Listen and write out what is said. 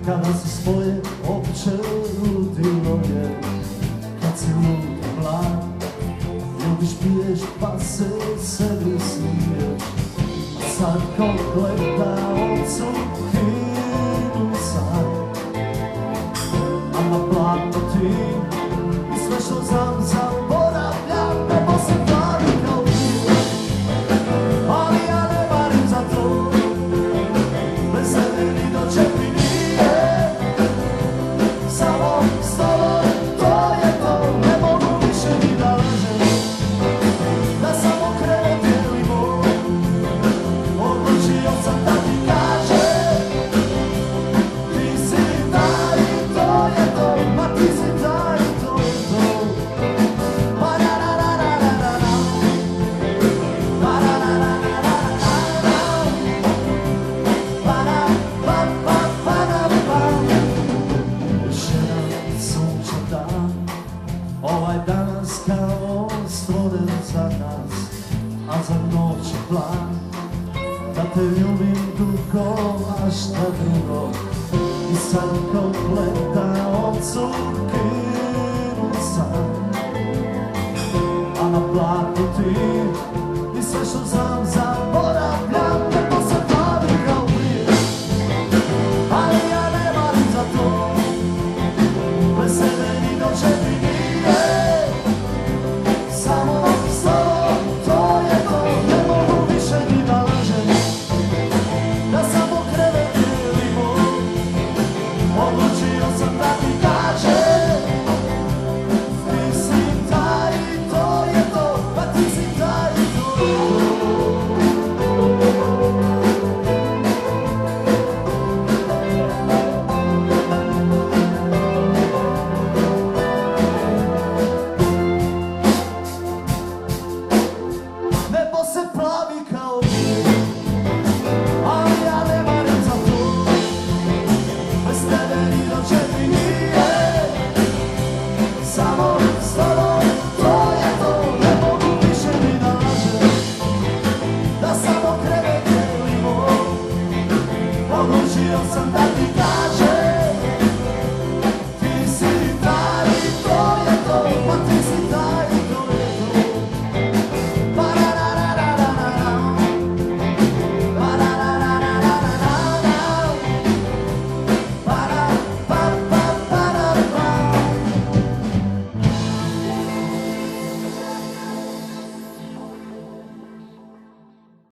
Kada se spoje opće ludilo je, kad si lud i mlad, ljubiš, piješ pa se sebi smiješ. A sad ko gleda ocu kinu sad, a na platno ti i sve što znam zaboravljam, nebo se plavi kao ti. Ali ja ne marim za to, bez sebe ni do čepi nije. Samo s tobom, to je to, ne mogu više ni da ležem, da samo krevet dijelimo. Odlučio sam da ti kažem, ti si taj, to je to, ma ti si taj, to je to. Pa-ra-ra-ra-ra-ra-ra, pa-ra-ra-ra-ra-ra-ra, pa-ra-pa-pa-pa-ra-pa. Još jedan sunčan dan, ovaj danas kao stvoren za nas, a za noć je plan da te ljubim dugo, a šta drugo. I sad ko gleda ocu kinu sam, a na platu ti i sve što znam zaboravljam.